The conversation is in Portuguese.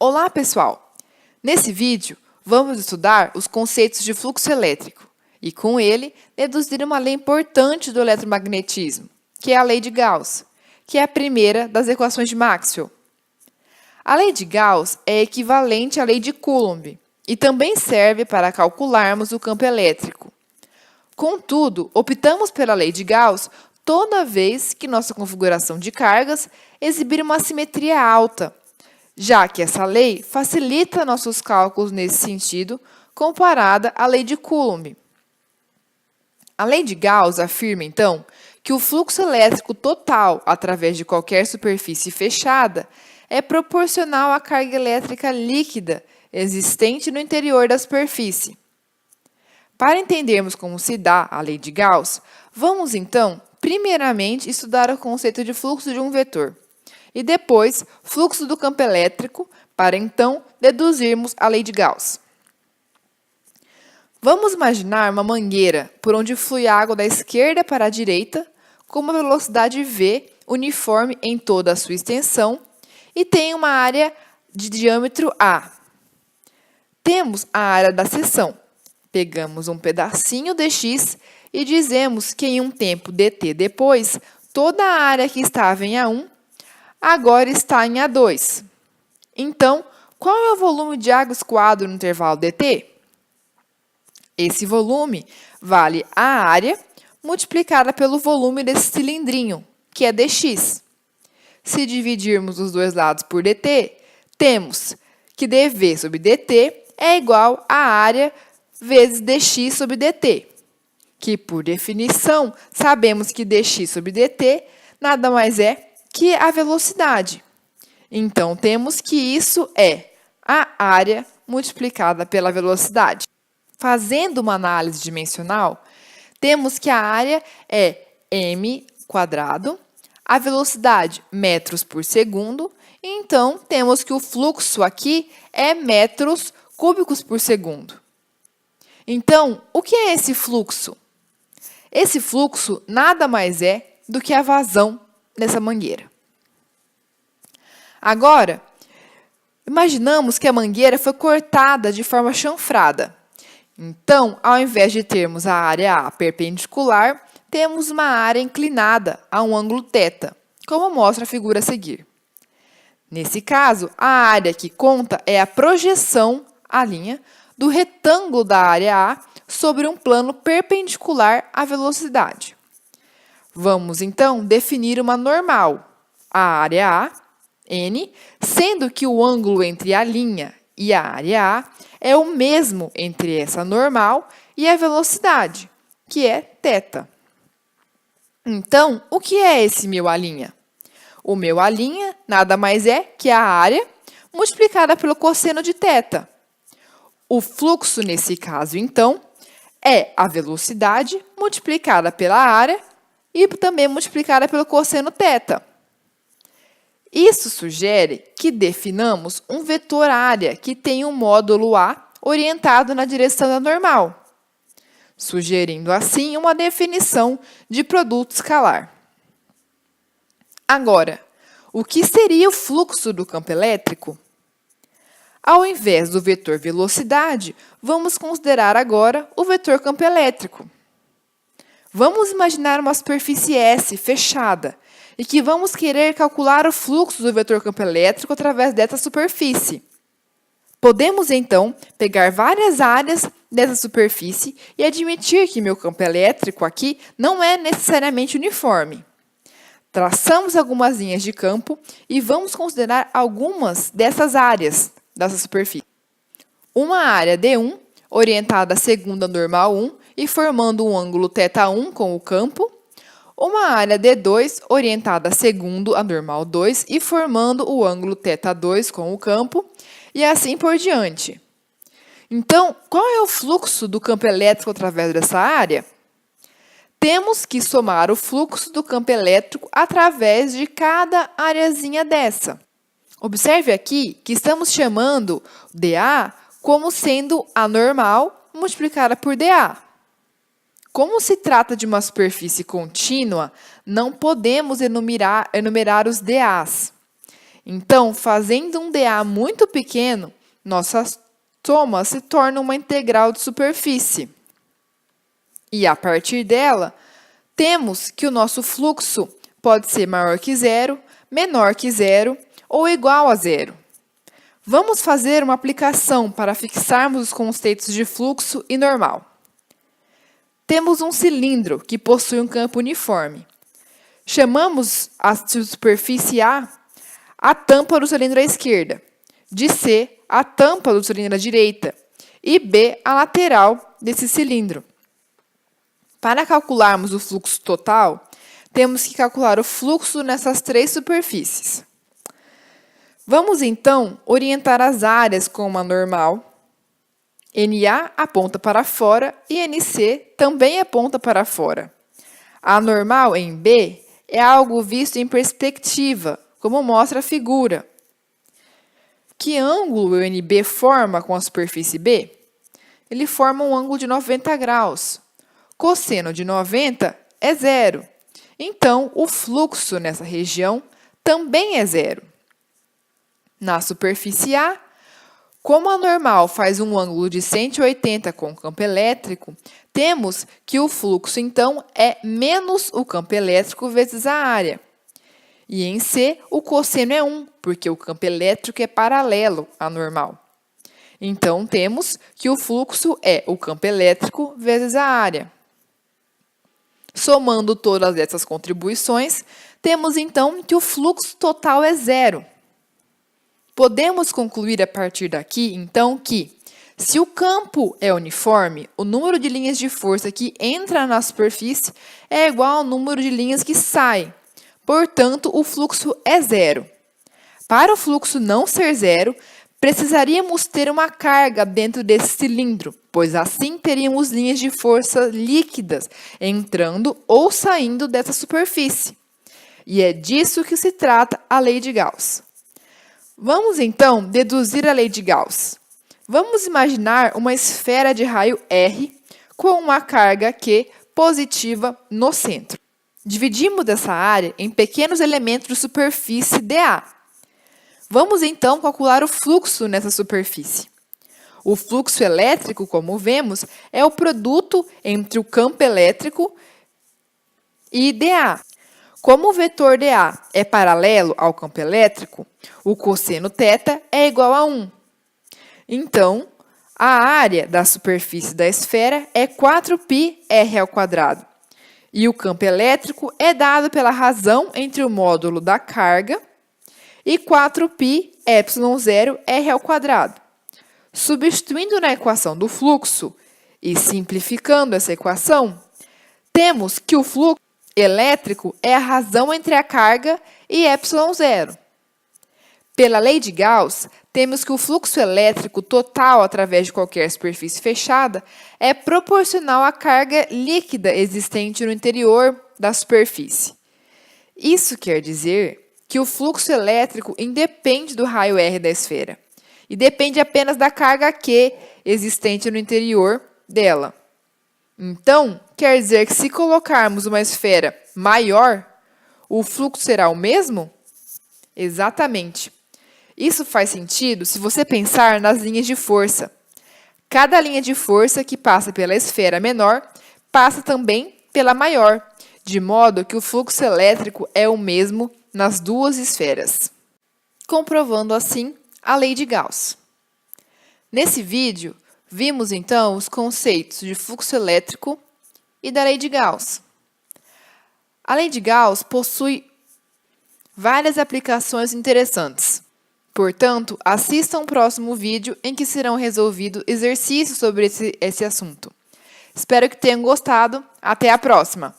Olá, pessoal! Nesse vídeo, vamos estudar os conceitos de fluxo elétrico e, com ele, deduzir uma lei importante do eletromagnetismo, que é a lei de Gauss, que é a primeira das equações de Maxwell. A lei de Gauss é equivalente à lei de Coulomb e também serve para calcularmos o campo elétrico. Contudo, optamos pela lei de Gauss toda vez que nossa configuração de cargas exibir uma simetria alta, já que essa lei facilita nossos cálculos nesse sentido, comparada à lei de Coulomb. A lei de Gauss afirma, então, que o fluxo elétrico total através de qualquer superfície fechada é proporcional à carga elétrica líquida existente no interior da superfície. Para entendermos como se dá a lei de Gauss, vamos, então, primeiramente estudar o conceito de fluxo de um vetor e depois fluxo do campo elétrico, para então deduzirmos a lei de Gauss. Vamos imaginar uma mangueira por onde flui água da esquerda para a direita, com uma velocidade V uniforme em toda a sua extensão e tem uma área de diâmetro A. Temos a área da seção. Pegamos um pedacinho dx e dizemos que em um tempo dt depois, toda a área que estava em A1 agora está em A2. Então, qual é o volume de água escoado no intervalo dt? Esse volume vale a área multiplicada pelo volume desse cilindrinho, que é dx. Se dividirmos os dois lados por dt, temos que dv sobre dt é igual a área vezes dx sobre dt, que, por definição, sabemos que dx sobre dt nada mais é que a velocidade. Então, temos que isso é a área multiplicada pela velocidade. Fazendo uma análise dimensional, temos que a área é m², a velocidade metros por segundo, então temos que o fluxo aqui é metros cúbicos por segundo. Então, o que é esse fluxo? Esse fluxo nada mais é do que a vazão nessa mangueira. Agora, imaginamos que a mangueira foi cortada de forma chanfrada. Então, ao invés de termos a área A perpendicular, temos uma área inclinada a um ângulo θ, como mostra a figura a seguir. Nesse caso, a área que conta é a projeção, a linha, do retângulo da área A sobre um plano perpendicular à velocidade. Vamos, então, definir uma normal, a área A, n, sendo que o ângulo entre a linha e a área A é o mesmo entre essa normal e a velocidade, que é θ. Então, o que é esse meu A'? O meu A' nada mais é que a área multiplicada pelo cosseno de θ. O fluxo, nesse caso, então, é a velocidade multiplicada pela área e também multiplicada pelo cosseno θ. Isso sugere que definamos um vetor área que tem um módulo A orientado na direção da normal, sugerindo assim uma definição de produto escalar. Agora, o que seria o fluxo do campo elétrico? Ao invés do vetor velocidade, vamos considerar agora o vetor campo elétrico. Vamos imaginar uma superfície S fechada e que vamos querer calcular o fluxo do vetor campo elétrico através dessa superfície. Podemos, então, pegar várias áreas dessa superfície e admitir que meu campo elétrico aqui não é necessariamente uniforme. Traçamos algumas linhas de campo e vamos considerar algumas dessas áreas dessa superfície. Uma área D1, orientada segundo a normal 1 e formando um ângulo θ1 com o campo. Uma área D2, orientada segundo a normal 2 e formando o ângulo θ2 com o campo. E assim por diante. Então, qual é o fluxo do campo elétrico através dessa área? Temos que somar o fluxo do campo elétrico através de cada areazinha dessa. Observe aqui que estamos chamando dA como sendo a normal multiplicada por dA. Como se trata de uma superfície contínua, não podemos enumerar os dAs. Então, fazendo um dA muito pequeno, nossa soma se torna uma integral de superfície. E a partir dela, temos que o nosso fluxo pode ser maior que zero, menor que zero ou igual a zero. Vamos fazer uma aplicação para fixarmos os conceitos de fluxo e normal. Temos um cilindro que possui um campo uniforme. Chamamos a superfície A tampa do cilindro à esquerda, de C a tampa do cilindro à direita e B a lateral desse cilindro. Para calcularmos o fluxo total, temos que calcular o fluxo nessas três superfícies. Vamos, então, orientar as áreas com uma normal. NA aponta para fora e NC também aponta para fora. A normal em B é algo visto em perspectiva, como mostra a figura. Que ângulo o NB forma com a superfície B? Ele forma um ângulo de 90 graus. Cosseno de 90 é zero. Então, o fluxo nessa região também é zero. Na superfície A, como a normal faz um ângulo de 180 com o campo elétrico, temos que o fluxo, então, é menos o campo elétrico vezes a área. E em C, o cosseno é 1, porque o campo elétrico é paralelo à normal. Então, temos que o fluxo é o campo elétrico vezes a área. Somando todas essas contribuições, temos então que o fluxo total é zero. Podemos concluir a partir daqui, então, que se o campo é uniforme, o número de linhas de força que entra na superfície é igual ao número de linhas que saem. Portanto, o fluxo é zero. Para o fluxo não ser zero, precisaríamos ter uma carga dentro desse cilindro, pois assim teríamos linhas de força líquidas entrando ou saindo dessa superfície. E é disso que se trata a lei de Gauss. Vamos, então, deduzir a lei de Gauss. Vamos imaginar uma esfera de raio R com uma carga Q positiva no centro. Dividimos essa área em pequenos elementos de superfície dA. Vamos, então, calcular o fluxo nessa superfície. O fluxo elétrico, como vemos, é o produto entre o campo elétrico e dA. Como o vetor dA é paralelo ao campo elétrico, o cosseno θ é igual a 1. Então, a área da superfície da esfera é 4πr². E o campo elétrico é dado pela razão entre o módulo da carga e 4πε0r². Substituindo na equação do fluxo e simplificando essa equação, temos que o fluxo elétrico é a razão entre a carga e ε0. Pela lei de Gauss, temos que o fluxo elétrico total através de qualquer superfície fechada é proporcional à carga líquida existente no interior da superfície. Isso quer dizer que o fluxo elétrico independe do raio R da esfera e depende apenas da carga Q existente no interior dela. Então, quer dizer que se colocarmos uma esfera maior, o fluxo será o mesmo? Exatamente. Isso faz sentido se você pensar nas linhas de força. Cada linha de força que passa pela esfera menor passa também pela maior, de modo que o fluxo elétrico é o mesmo nas duas esferas, comprovando assim a lei de Gauss. Nesse vídeo, vimos então os conceitos de fluxo elétrico e da lei de Gauss. A lei de Gauss possui várias aplicações interessantes. Portanto, assista ao próximo vídeo em que serão resolvidos exercícios sobre esse assunto. Espero que tenham gostado. Até a próxima!